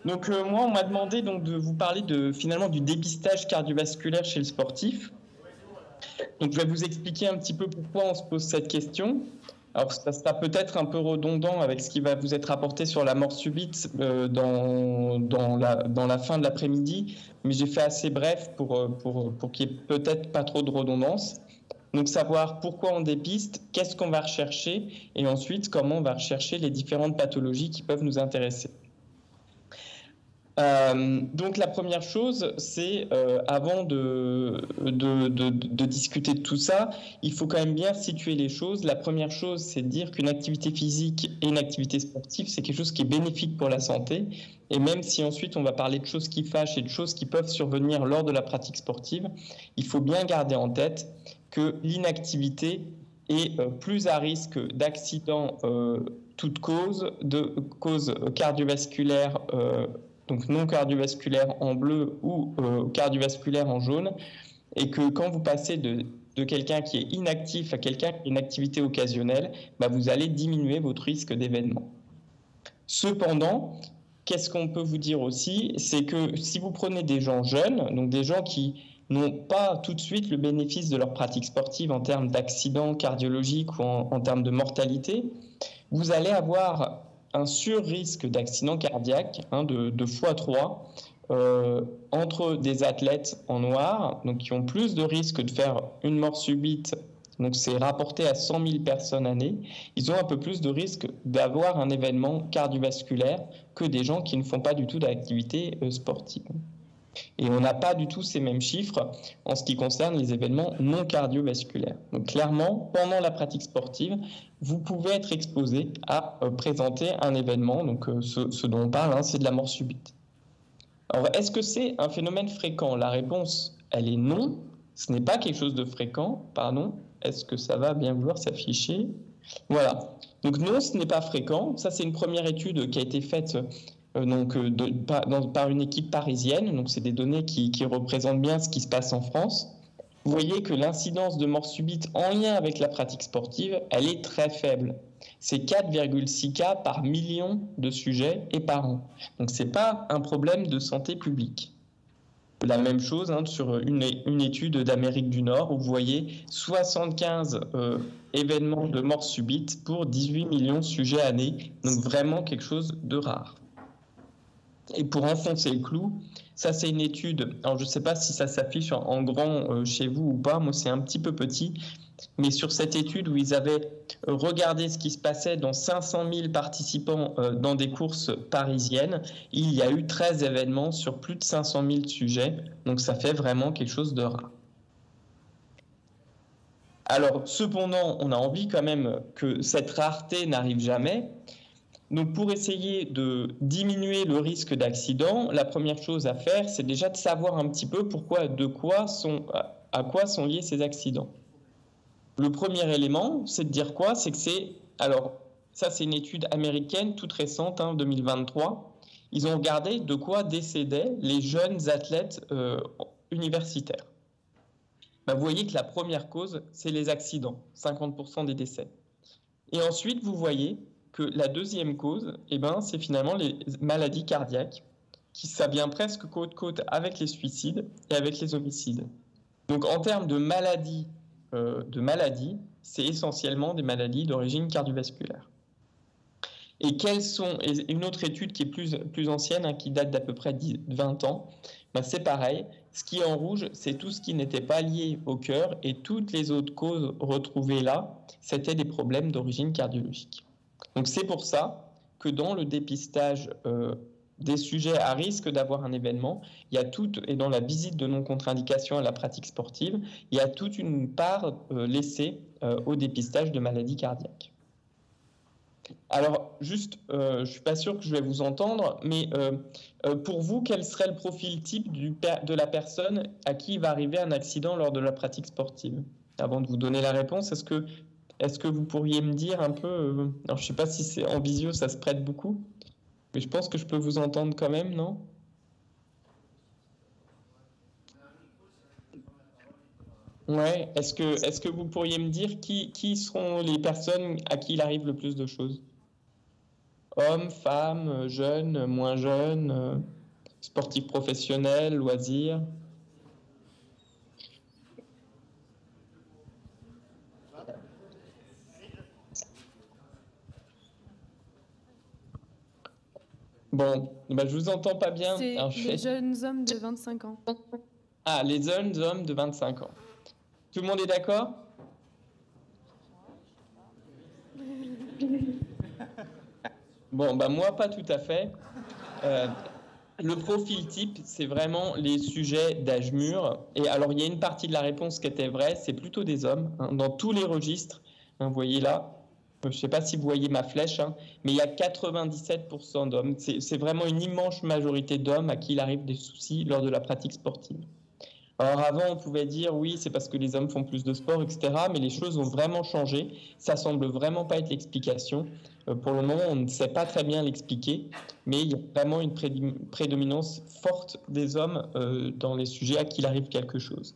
Donc moi, on m'a demandé donc de vous parler finalement du dépistage cardiovasculaire chez le sportif. Donc je vais vous expliquer un petit peu pourquoi on se pose cette question. Alors ça sera peut-être un peu redondant avec ce qui va vous être apporté sur la mort subite dans la fin de l'après-midi, mais j'ai fait assez bref pour qu'il n'y ait peut-être pas trop de redondance. Donc savoir pourquoi on dépiste, qu'est-ce qu'on va rechercher, et ensuite comment on va rechercher les différentes pathologies qui peuvent nous intéresser. Donc la première chose, c'est avant de discuter de tout ça, il faut quand même bien situer les choses. La première chose, c'est de dire qu'une activité physique et une activité sportive, c'est quelque chose qui est bénéfique pour la santé. Et même si ensuite on va parler de choses qui fâchent et de choses qui peuvent survenir lors de la pratique sportive, il faut bien garder en tête que l'inactivité est plus à risque d'accident toute cause, de cause cardiovasculaire donc non cardiovasculaire en bleu ou cardiovasculaire en jaune, et que quand vous passez de quelqu'un qui est inactif à quelqu'un qui a une activité occasionnelle, vous allez diminuer votre risque d'événement. Cependant, qu'est-ce qu'on peut vous dire aussi, c'est que si vous prenez des gens jeunes, donc des gens qui n'ont pas tout de suite le bénéfice de leur pratique sportive en termes d'accidents cardiologiques ou en termes de mortalité, vous allez avoir un sur-risque d'accident cardiaque de x3 entre des athlètes en noir, donc qui ont plus de risques de faire une mort subite, donc c'est rapporté à 100 000 personnes année, ils ont un peu plus de risque d'avoir un événement cardiovasculaire que des gens qui ne font pas du tout d'activité sportive. Et on n'a pas du tout ces mêmes chiffres en ce qui concerne les événements non cardiovasculaires. Donc clairement, pendant la pratique sportive, vous pouvez être exposé à présenter un événement, donc ce dont on parle, c'est de la mort subite. Alors, est-ce que c'est un phénomène fréquent? La réponse, elle est non. Ce n'est pas quelque chose de fréquent, pardon. Est-ce que ça va bien vouloir s'afficher? Voilà. Donc non, ce n'est pas fréquent. Ça, c'est une première étude qui a été faite par une équipe parisienne. Donc, c'est des données qui représentent bien ce qui se passe en France. Vous voyez que l'incidence de mort subite en lien avec la pratique sportive, elle est très faible. C'est 4,6 cas par million de sujets et par an. Donc, ce n'est pas un problème de santé publique. La même chose sur une étude d'Amérique du Nord où vous voyez 75 événements de mort subite pour 18 millions de sujets année. Donc, vraiment quelque chose de rare. Et pour enfoncer le clou, ça c'est une étude, alors je ne sais pas si ça s'affiche en grand chez vous ou pas, moi c'est un petit peu petit, mais sur cette étude où ils avaient regardé ce qui se passait dans 500 000 participants dans des courses parisiennes, il y a eu 13 événements sur plus de 500 000 sujets, donc ça fait vraiment quelque chose de rare. Alors cependant, on a envie quand même que cette rareté n'arrive jamais. Donc pour essayer de diminuer le risque d'accident, la première chose à faire, c'est déjà de savoir un petit peu à quoi sont liés ces accidents. Le premier élément, c'est de dire quoi? C'est que ça c'est une étude américaine toute récente, 2023. Ils ont regardé de quoi décédaient les jeunes athlètes universitaires. Vous voyez que la première cause, c'est les accidents, 50% des décès. Et ensuite, vous voyez que la deuxième cause, c'est finalement les maladies cardiaques, ça vient presque côte-côte avec les suicides et avec les homicides. Donc en termes de maladies, c'est essentiellement des maladies d'origine cardiovasculaire. Et une autre étude qui est plus ancienne, qui date d'à peu près 20 ans, c'est pareil. Ce qui est en rouge, c'est tout ce qui n'était pas lié au cœur, et toutes les autres causes retrouvées là, c'était des problèmes d'origine cardiologique. Donc c'est pour ça que dans le dépistage des sujets à risque d'avoir un événement, et dans la visite de non-contre-indication à la pratique sportive, il y a toute une part laissée au dépistage de maladies cardiaques. Alors, juste, je ne suis pas sûr que je vais vous entendre, mais pour vous, quel serait le profil type de la personne à qui il va arriver un accident lors de la pratique sportive? Avant de vous donner la réponse, est-ce que vous pourriez me dire un peu... alors, je ne sais pas si c'est en visio, ça se prête beaucoup, mais je pense que je peux vous entendre quand même, non? Ouais. Est-ce que vous pourriez me dire qui seront les personnes à qui il arrive le plus de choses? Hommes, femmes, jeunes, moins jeunes, sportifs professionnels, loisirs. Bon, ben, je vous entends pas bien. C'est les jeunes hommes de 25 ans. Ah, les jeunes hommes de 25 ans. Tout le monde est d'accord? Bon, ben moi, pas tout à fait. Le profil type, c'est vraiment les sujets d'âge mûr. Et alors, il y a une partie de la réponse qui était vraie, c'est plutôt des hommes, hein, dans tous les registres. Hein, vous voyez là, je ne sais pas si vous voyez ma flèche, hein, mais il y a 97% d'hommes. C'est vraiment une immense majorité d'hommes à qui il arrive des soucis lors de la pratique sportive. Alors avant, on pouvait dire oui, c'est parce que les hommes font plus de sport, etc. Mais les choses ont vraiment changé. Ça semble vraiment pas être l'explication. Pour le moment, on ne sait pas très bien l'expliquer, mais il y a vraiment une prédominance forte des hommes dans les sujets à qui il arrive quelque chose.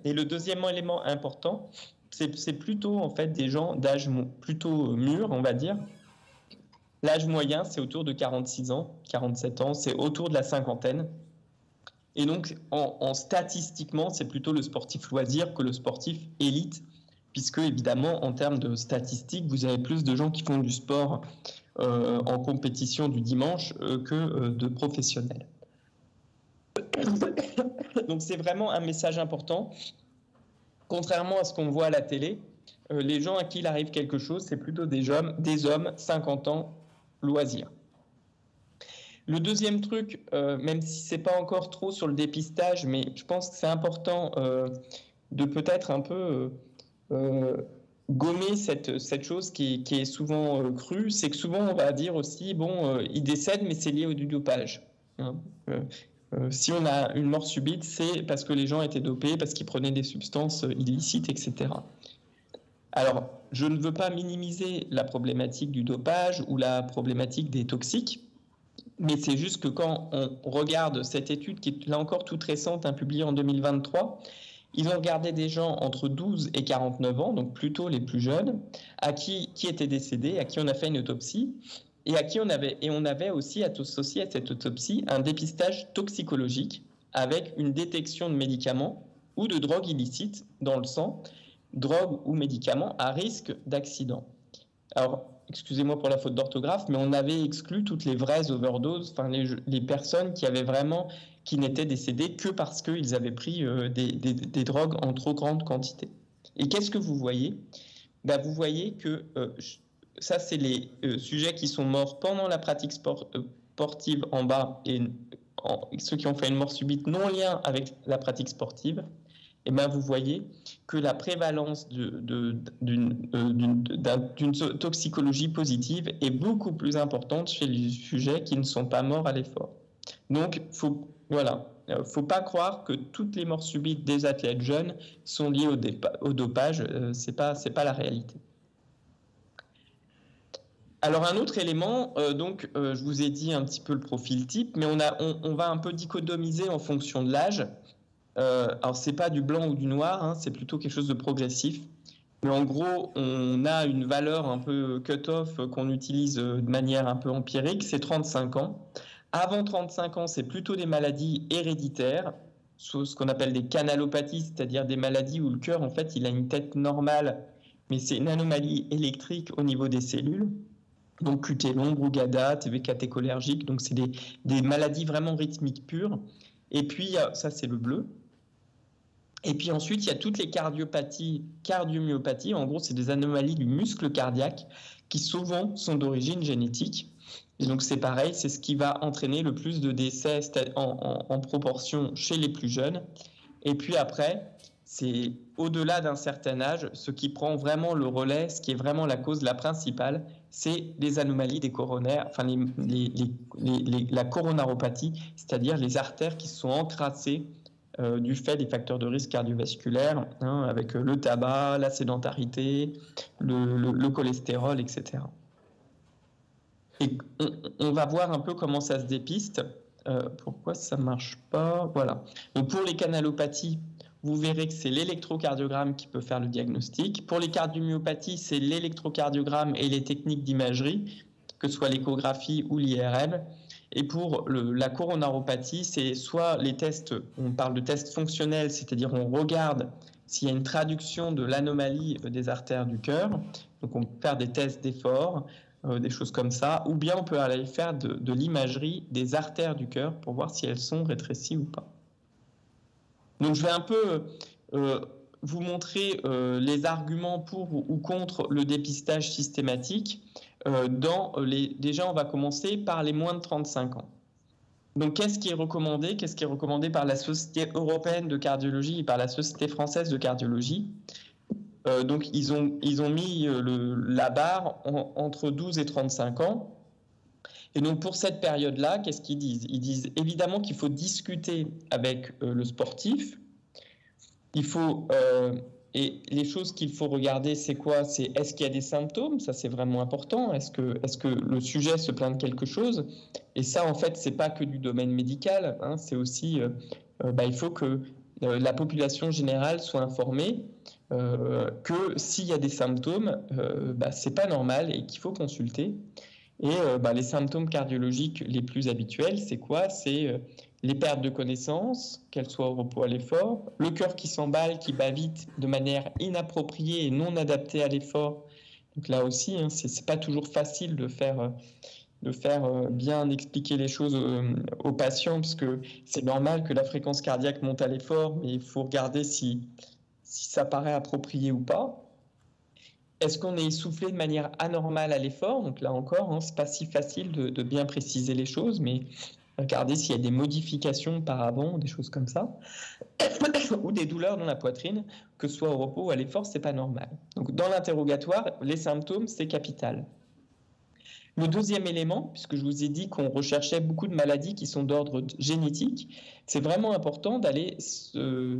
Et le deuxième élément important, c'est plutôt en fait des gens d'âge plutôt mûr, on va dire. L'âge moyen, c'est autour de 46 ans, 47 ans, c'est autour de la cinquantaine. Et donc, statistiquement, c'est plutôt le sportif loisir que le sportif élite, puisque évidemment, en termes de statistiques, vous avez plus de gens qui font du sport en compétition du dimanche que de professionnels. Donc, c'est vraiment un message important. Contrairement à ce qu'on voit à la télé, les gens à qui il arrive quelque chose, c'est plutôt des hommes 50 ans, loisirs. Le deuxième truc, même si ce n'est pas encore trop sur le dépistage, mais je pense que c'est important de peut-être un peu gommer cette chose qui est souvent crue, c'est que souvent on va dire aussi, bon, il décède, mais c'est lié au dopage. Hein. Si on a une mort subite, c'est parce que les gens étaient dopés, parce qu'ils prenaient des substances illicites, etc. Alors, je ne veux pas minimiser la problématique du dopage ou la problématique des toxiques, mais c'est juste que quand on regarde cette étude qui est là encore toute récente, hein, publiée en 2023, ils ont regardé des gens entre 12 et 49 ans, donc plutôt les plus jeunes, qui étaient décédés, à qui on a fait une autopsie, et on avait aussi associé à cette autopsie un dépistage toxicologique avec une détection de médicaments ou de drogues illicites dans le sang, drogues ou médicaments à risque d'accident. Alors, excusez-moi pour la faute d'orthographe, mais on avait exclu toutes les vraies overdoses, enfin les personnes qui n'étaient décédées que parce qu'ils avaient pris des drogues en trop grande quantité. Et qu'est-ce que vous voyez? Ben, vous voyez que ça, c'est les sujets qui sont morts pendant la pratique sportive en bas et ceux qui ont fait une mort subite non lien avec la pratique sportive. Et ben vous voyez que la prévalence d'une toxicologie positive est beaucoup plus importante chez les sujets qui ne sont pas morts à l'effort. Donc, faut pas croire que toutes les morts subites des athlètes jeunes sont liées au dopage. C'est pas la réalité. Alors un autre élément, je vous ai dit un petit peu le profil type, mais on va un peu dichotomiser en fonction de l'âge. Alors c'est pas du blanc ou du noir, hein, c'est plutôt quelque chose de progressif. Mais en gros, on a une valeur un peu cut-off qu'on utilise de manière un peu empirique, c'est 35 ans. Avant 35 ans, c'est plutôt des maladies héréditaires, ce qu'on appelle des canalopathies, c'est-à-dire des maladies où le cœur, en fait, il a une tête normale, mais c'est une anomalie électrique au niveau des cellules. Donc QT long, Brugada, TV catécholergique, donc c'est des maladies vraiment rythmiques pures. Et puis, ça c'est le bleu. Et puis ensuite, il y a toutes les cardiomyopathies. En gros, c'est des anomalies du muscle cardiaque qui souvent sont d'origine génétique. Et donc c'est pareil, c'est ce qui va entraîner le plus de décès en proportion chez les plus jeunes. Et puis après, c'est au-delà d'un certain âge, ce qui prend vraiment le relais, ce qui est vraiment la cause, la principale, c'est les anomalies des coronaires, enfin la coronaropathie, c'est-à-dire les artères qui se sont encrassées du fait des facteurs de risque cardiovasculaires, hein, avec le tabac, la sédentarité, le cholestérol, etc. Et on va voir un peu comment ça se dépiste. Pourquoi ça ne marche pas? Voilà. Donc pour les canalopathies, vous verrez que c'est l'électrocardiogramme qui peut faire le diagnostic. Pour les cardiomyopathies, c'est l'électrocardiogramme et les techniques d'imagerie que ce soit l'échographie ou l'IRM. Et pour la coronaropathie, c'est soit les tests, on parle de tests fonctionnels, c'est-à-dire on regarde s'il y a une traduction de l'anomalie des artères du cœur, donc on peut faire des tests d'effort, des choses comme ça, ou bien on peut aller faire de l'imagerie des artères du cœur pour voir si elles sont rétrécies ou pas. Donc je vais un peu vous montrer les arguments pour ou contre le dépistage systématique. Déjà, on va commencer par les moins de 35 ans. Donc, qu'est-ce qui est recommandé? Qu'est-ce qui est recommandé par la Société européenne de cardiologie et par la Société française de cardiologie? Donc, ils ont mis la barre entre 12 et 35 ans. Et donc, pour cette période-là, qu'est-ce qu'ils disent? Ils disent évidemment qu'il faut discuter avec le sportif. Il faut... Et les choses qu'il faut regarder, c'est quoi? C'est est-ce qu'il y a des symptômes? Ça, c'est vraiment important. Est-ce que le sujet se plaint de quelque chose? Et ça, en fait, c'est pas que du domaine médical. Hein, c'est aussi, il faut que la population générale soit informée que s'il y a des symptômes, c'est pas normal et qu'il faut consulter. Et les symptômes cardiologiques les plus habituels, c'est quoi? C'est les pertes de connaissance, qu'elles soient au repos ou à l'effort, le cœur qui s'emballe, qui bat vite de manière inappropriée et non adaptée à l'effort. Donc là aussi, hein, c'est pas toujours facile de faire bien expliquer les choses aux patients, parce que c'est normal que la fréquence cardiaque monte à l'effort, mais il faut regarder si ça paraît approprié ou pas. Est-ce qu'on est essoufflé de manière anormale à l'effort? Donc là encore, hein, c'est pas si facile de bien préciser les choses, mais regardez s'il y a des modifications par avant, des choses comme ça, ou des douleurs dans la poitrine, que ce soit au repos ou à l'effort, c'est pas normal. Donc dans l'interrogatoire, les symptômes, c'est capital. Le deuxième élément, puisque je vous ai dit qu'on recherchait beaucoup de maladies qui sont d'ordre génétique, c'est vraiment important d'aller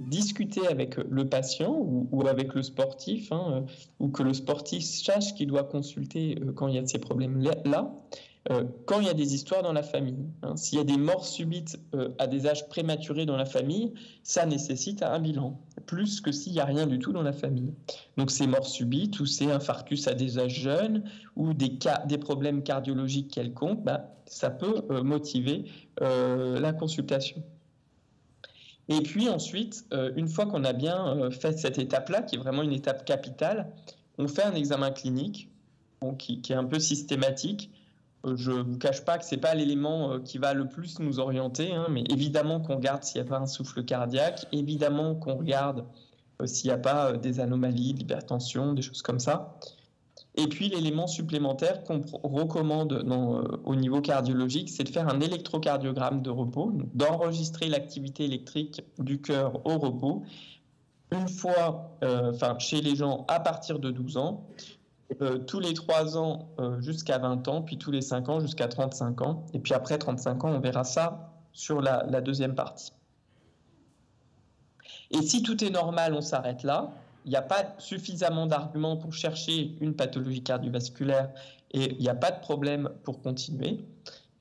discuter avec le patient ou avec le sportif, hein, ou que le sportif sache qu'il doit consulter quand il y a de ces problèmes-là, quand il y a des histoires dans la famille. Hein. S'il y a des morts subites à des âges prématurés dans la famille, ça nécessite un bilan, plus que s'il n'y a rien du tout dans la famille. Donc c'est morts subites ou c'est infarctus à des âges jeunes ou des problèmes cardiologiques quelconques, ça peut motiver la consultation. Et puis ensuite, une fois qu'on a bien fait cette étape-là, qui est vraiment une étape capitale, on fait un examen clinique qui est un peu systématique. Je ne vous cache pas que ce n'est pas l'élément qui va le plus nous orienter, hein, mais évidemment qu'on regarde s'il n'y a pas un souffle cardiaque, évidemment qu'on regarde s'il n'y a pas des anomalies, de l'hypertension, des choses comme ça. Et puis l'élément supplémentaire qu'on recommande au niveau cardiologique, c'est de faire un électrocardiogramme de repos, d'enregistrer l'activité électrique du cœur au repos, une fois chez les gens à partir de 12 ans, tous les 3 ans jusqu'à 20 ans, puis tous les 5 ans jusqu'à 35 ans. Et puis après 35 ans, on verra ça sur la deuxième partie. Et si tout est normal, on s'arrête là. Il n'y a pas suffisamment d'arguments pour chercher une pathologie cardiovasculaire et il n'y a pas de problème pour continuer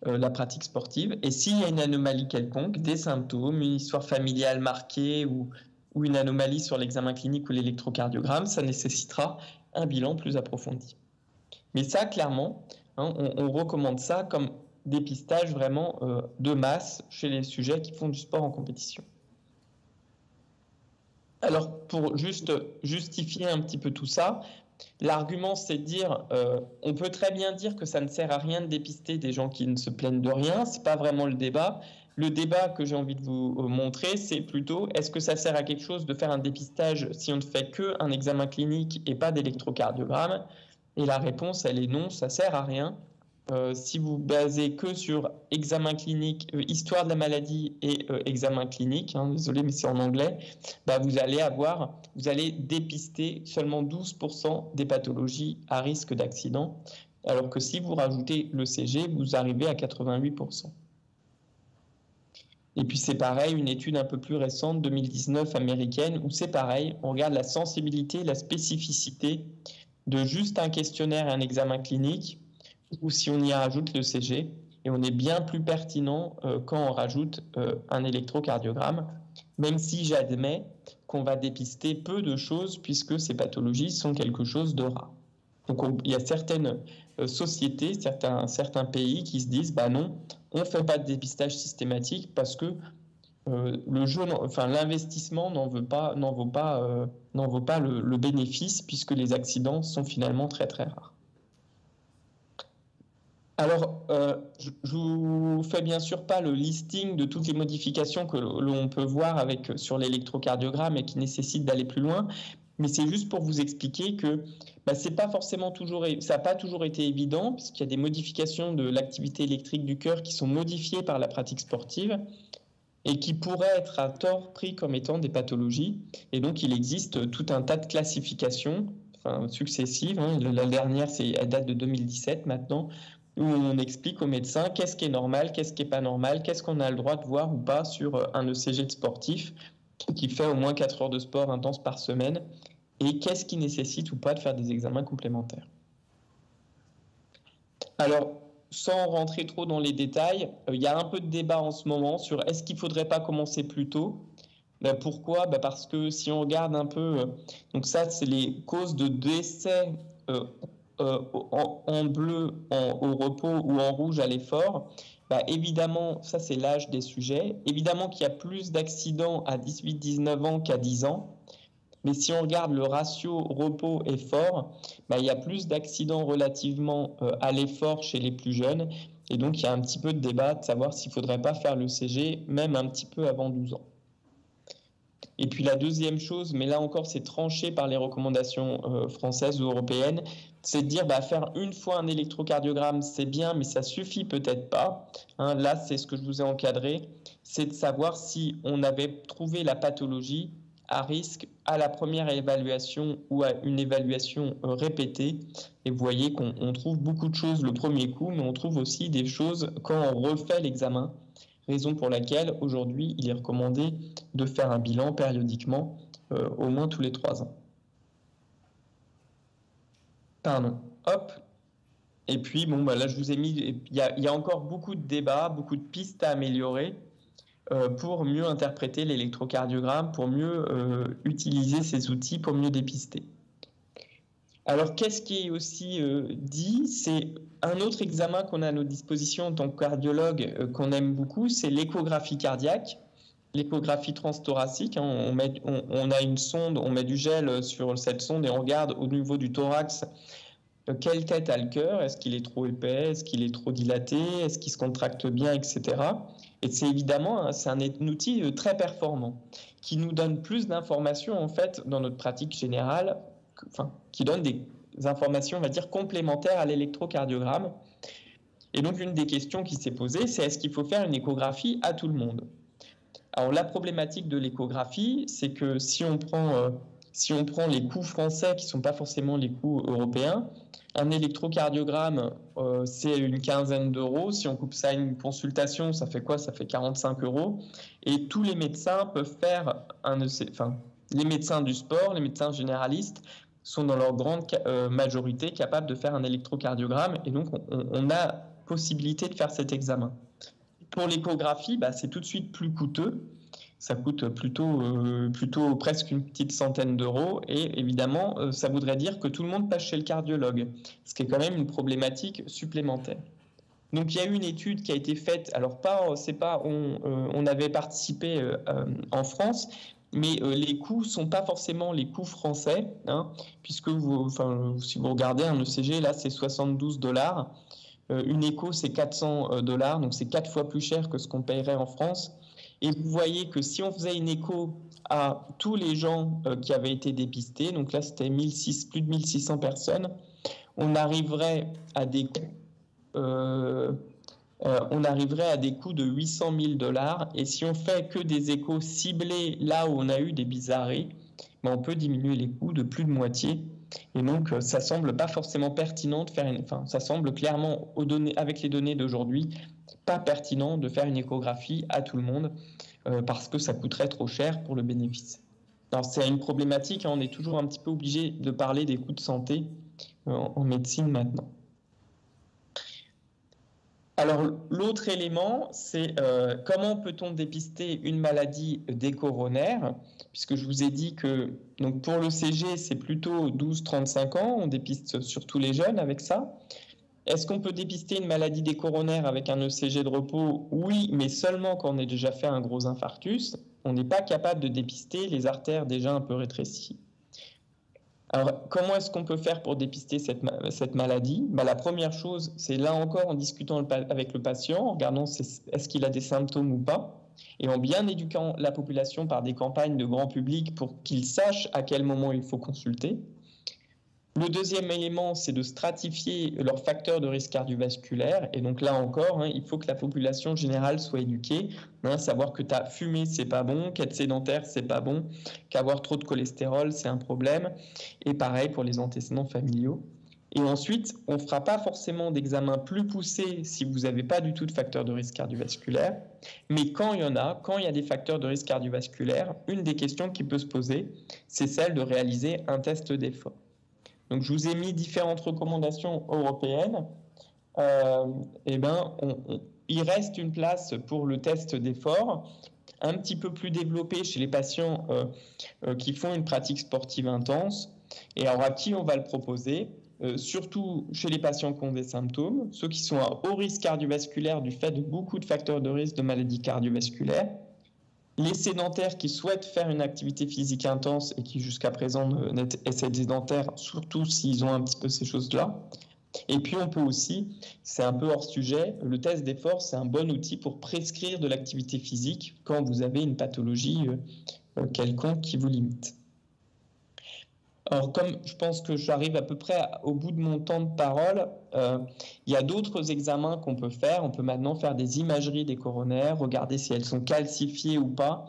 la pratique sportive. Et s'il y a une anomalie quelconque, des symptômes, une histoire familiale marquée ou une anomalie sur l'examen clinique ou l'électrocardiogramme, ça nécessitera un bilan plus approfondi. Mais ça, clairement, hein, on recommande ça comme dépistage vraiment de masse chez les sujets qui font du sport en compétition. Alors, pour juste justifier un petit peu tout ça, l'argument, c'est de dire, on peut très bien dire que ça ne sert à rien de dépister des gens qui ne se plaignent de rien, c'est pas vraiment le débat. Le débat que j'ai envie de vous montrer, c'est plutôt, est-ce que ça sert à quelque chose de faire un dépistage si on ne fait qu'un examen clinique et pas d'électrocardiogramme? Et la réponse, elle est non, ça sert à rien. Si vous basez que sur examen clinique, histoire de la maladie et examen clinique, hein, désolé mais c'est en anglais, vous allez dépister seulement 12% des pathologies à risque d'accident, alors que si vous rajoutez l'ECG, vous arrivez à 88%. Et puis c'est pareil, une étude un peu plus récente, 2019 américaine, où c'est pareil, on regarde la sensibilité, la spécificité de juste un questionnaire et un examen clinique, ou si on y rajoute l'ECG, et on est bien plus pertinent quand on rajoute un électrocardiogramme, même si j'admets qu'on va dépister peu de choses puisque ces pathologies sont quelque chose de rare. Donc il y a certaines sociétés, certains pays qui se disent bah non, on ne fait pas de dépistage systématique parce que l'investissement n'en vaut pas le bénéfice, puisque les accidents sont finalement très très rares. Alors, je vous fais bien sûr pas le listing de toutes les modifications que l'on peut voir sur l'électrocardiogramme et qui nécessitent d'aller plus loin, mais c'est juste pour vous expliquer que ça n'a pas toujours été évident, puisqu'il y a des modifications de l'activité électrique du cœur qui sont modifiées par la pratique sportive et qui pourraient être à tort pris comme étant des pathologies. Et donc, il existe tout un tas de classifications successives. La dernière, elle date de 2017 maintenant, où on explique aux médecins qu'est-ce qui est normal, qu'est-ce qui n'est pas normal, qu'est-ce qu'on a le droit de voir ou pas sur un ECG de sportif qui fait au moins 4 heures de sport intense par semaine, et qu'est-ce qui nécessite ou pas de faire des examens complémentaires. Alors, sans rentrer trop dans les détails, il y a un peu de débat en ce moment sur est-ce qu'il ne faudrait pas commencer plus tôt. Pourquoi ? Parce que si on regarde un peu, donc ça c'est les causes de décès en bleu au repos ou en rouge à l'effort. Évidemment, ça c'est l'âge des sujets. Évidemment qu'il y a plus d'accidents à 18-19 ans qu'à 10 ans. Mais si on regarde le ratio repos-effort, il y a plus d'accidents relativement à l'effort chez les plus jeunes. Et donc, il y a un petit peu de débat de savoir s'il ne faudrait pas faire l'ECG, même un petit peu avant 12 ans. Et puis la deuxième chose, mais là encore, c'est tranché par les recommandations françaises ou européennes, c'est de dire faire une fois un électrocardiogramme, c'est bien, mais ça suffit peut-être pas. Là, c'est ce que je vous ai encadré, c'est de savoir si on avait trouvé la pathologie à risque à la première évaluation ou à une évaluation répétée. Et vous voyez qu'on trouve beaucoup de choses le premier coup, mais on trouve aussi des choses quand on refait l'examen. Raison pour laquelle aujourd'hui il est recommandé de faire un bilan périodiquement, au moins tous les 3 ans. Pardon. Hop. Et puis là je vous ai mis, il y a encore beaucoup de débats, beaucoup de pistes à améliorer pour mieux interpréter l'électrocardiogramme, pour mieux utiliser ces outils pour mieux dépister. Alors, qu'est-ce qui est aussi dit ? C'est un autre examen qu'on a à notre disposition en tant que cardiologue qu'on aime beaucoup, c'est l'échographie cardiaque, l'échographie transthoracique. On a une sonde, on met du gel sur cette sonde et on regarde au niveau du thorax quelle tête a le cœur, est-ce qu'il est trop épais, est-ce qu'il est trop dilaté, est-ce qu'il se contracte bien, etc. Et c'est évidemment c'est un outil très performant qui nous donne plus d'informations en fait dans notre pratique générale, qui donne des informations, on va dire, complémentaires à l'électrocardiogramme. Et donc une des questions qui s'est posée, c'est est-ce qu'il faut faire une échographie à tout le monde ? Alors la problématique de l'échographie, c'est que si on prend les coûts français qui ne sont pas forcément les coûts européens, un électrocardiogramme, c'est une quinzaine d'euros. Si on coupe ça à une consultation, ça fait quoi ? Ça fait 45 €. Et tous les médecins peuvent faire les médecins du sport, les médecins généralistes sont dans leur grande majorité capables de faire un électrocardiogramme. Et donc, on a possibilité de faire cet examen. Pour l'échographie, c'est tout de suite plus coûteux. Ça coûte plutôt presque une petite centaine d'euros. Et évidemment, ça voudrait dire que tout le monde passe chez le cardiologue, ce qui est quand même une problématique supplémentaire. Donc, il y a eu une étude qui a été faite. Alors, on avait participé en France, mais les coûts ne sont pas forcément les coûts français, puisque si vous regardez un ECG, là, c'est 72 $. Une écho, c'est 400 $, donc c'est 4 fois plus cher que ce qu'on paierait en France. Et vous voyez que si on faisait une écho à tous les gens qui avaient été dépistés, donc là c'était plus de 1600 personnes, on arriverait à des coûts de 800 000 $. Et si on fait que des échos ciblés là où on a eu des bizarreries, on peut diminuer les coûts de plus de moitié. Et donc, ça semble pas forcément pertinent de faire ça semble clairement, avec les données d'aujourd'hui, pas pertinent de faire une échographie à tout le monde parce que ça coûterait trop cher pour le bénéfice. Alors, c'est une problématique, on est toujours un petit peu obligé de parler des coûts de santé en médecine maintenant. Alors, l'autre élément, c'est comment peut-on dépister une maladie des coronaires, puisque je vous ai dit que donc pour le CG, c'est plutôt 12-35 ans, on dépiste surtout les jeunes avec ça. Est-ce qu'on peut dépister une maladie des coronaires avec un ECG de repos? Oui, mais seulement quand on a déjà fait un gros infarctus. On n'est pas capable de dépister les artères déjà un peu rétrécies. Alors, comment est-ce qu'on peut faire pour dépister cette maladie? La première chose, c'est là encore en discutant avec le patient, en regardant est-ce qu'il a des symptômes ou pas, et en bien éduquant la population par des campagnes de grand public pour qu'ils sachent à quel moment il faut consulter. Le deuxième élément, c'est de stratifier leurs facteurs de risque cardiovasculaire. Et donc là encore, il faut que la population générale soit éduquée. Savoir que fumer, c'est pas bon, qu'être sédentaire, c'est pas bon, qu'avoir trop de cholestérol, c'est un problème. Et pareil pour les antécédents familiaux. Et ensuite, on ne fera pas forcément d'examen plus poussé si vous n'avez pas du tout de facteurs de risque cardiovasculaire. Mais quand il y en a, quand il y a des facteurs de risque cardiovasculaire, une des questions qui peut se poser, c'est celle de réaliser un test d'effort. Donc, je vous ai mis différentes recommandations européennes. Il reste une place pour le test d'effort, un petit peu plus développé chez les patients qui font une pratique sportive intense. Et alors, à qui on va le proposer? Surtout chez les patients qui ont des symptômes, ceux qui sont à haut risque cardiovasculaire du fait de beaucoup de facteurs de risque de maladies cardiovasculaires, les sédentaires qui souhaitent faire une activité physique intense et qui jusqu'à présent essaient sédentaires, surtout s'ils ont un petit peu ces choses-là. Et puis on peut aussi, c'est un peu hors sujet, le test d'effort, c'est un bon outil pour prescrire de l'activité physique quand vous avez une pathologie quelconque qui vous limite. Alors, comme je pense que j'arrive à peu près au bout de mon temps de parole, il y a d'autres examens qu'on peut faire. On peut maintenant faire des imageries des coronaires, regarder si elles sont calcifiées ou pas.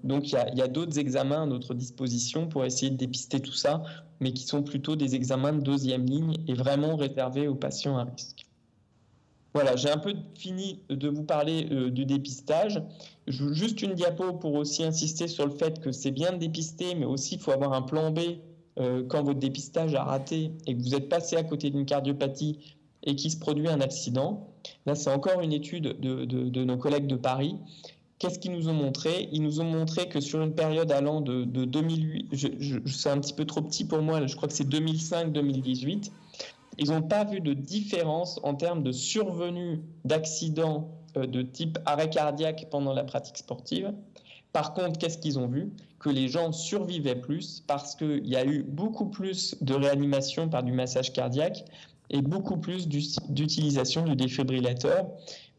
Donc, il y a d'autres examens à notre disposition pour essayer de dépister tout ça, mais qui sont plutôt des examens de deuxième ligne et vraiment réservés aux patients à risque. Voilà, j'ai un peu fini de vous parler du dépistage. Juste une diapo pour aussi insister sur le fait que c'est bien de dépister, mais aussi il faut avoir un plan B quand votre dépistage a raté et que vous êtes passé à côté d'une cardiopathie et qu'il se produit un accident. Là, c'est encore une étude de nos collègues de Paris. Qu'est-ce qu'ils nous ont montré? Ils nous ont montré que sur une période allant de 2008, c'est un petit peu trop petit pour moi, je crois que c'est 2005-2018, ils n'ont pas vu de différence en termes de survenue d'accidents de type arrêt cardiaque pendant la pratique sportive. Par contre, qu'est-ce qu'ils ont vu? Que les gens survivaient plus parce qu'il y a eu beaucoup plus de réanimation par du massage cardiaque et beaucoup plus d'utilisation du défibrillateur.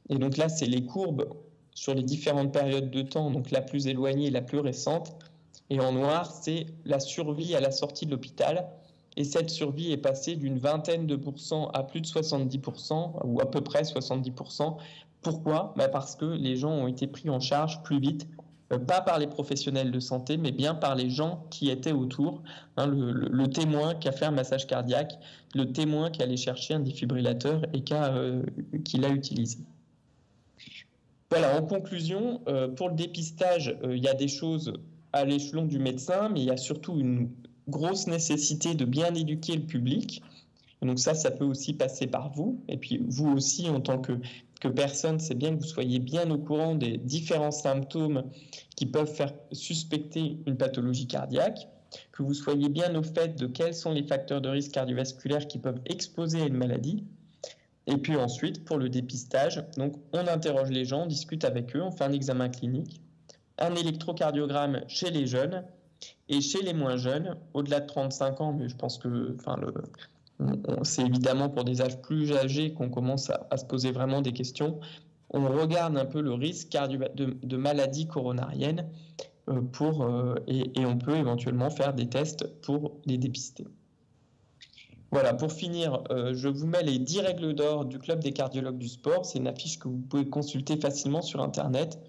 Et donc là, c'est les courbes sur les différentes périodes de temps, donc la plus éloignée et la plus récente. Et en noir, c'est la survie à la sortie de l'hôpital. Et cette survie est passée d'une vingtaine de pourcents à plus de 70%, ou à peu près 70%. Pourquoi? Parce que les gens ont été pris en charge plus vite, pas par les professionnels de santé, mais bien par les gens qui étaient autour. Le témoin qui a fait un massage cardiaque, le témoin qui allait chercher un défibrillateur et qui l'a utilisé. Voilà, en conclusion, pour le dépistage, il y a des choses à l'échelon du médecin, mais il y a surtout une grosse nécessité de bien éduquer le public. Et donc ça peut aussi passer par vous. Et puis vous aussi, en tant que personne, c'est bien que vous soyez bien au courant des différents symptômes qui peuvent faire suspecter une pathologie cardiaque, que vous soyez bien au fait de quels sont les facteurs de risque cardiovasculaire qui peuvent exposer à une maladie. Et puis ensuite, pour le dépistage, donc on interroge les gens, on discute avec eux, on fait un examen clinique, un électrocardiogramme chez les jeunes, et chez les moins jeunes, au-delà de 35 ans, mais je pense que c'est évidemment pour des âges plus âgés qu'on commence à se poser vraiment des questions, on regarde un peu le risque de maladie coronarienne et on peut éventuellement faire des tests pour les dépister. Voilà, pour finir, je vous mets les 10 règles d'or du Club des cardiologues du sport. C'est une affiche que vous pouvez consulter facilement sur Internet,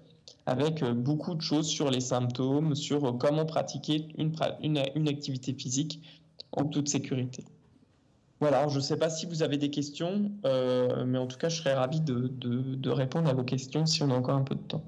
avec beaucoup de choses sur les symptômes, sur comment pratiquer une activité physique en toute sécurité. Voilà, alors je ne sais pas si vous avez des questions, mais en tout cas, je serais ravi de répondre à vos questions si on a encore un peu de temps.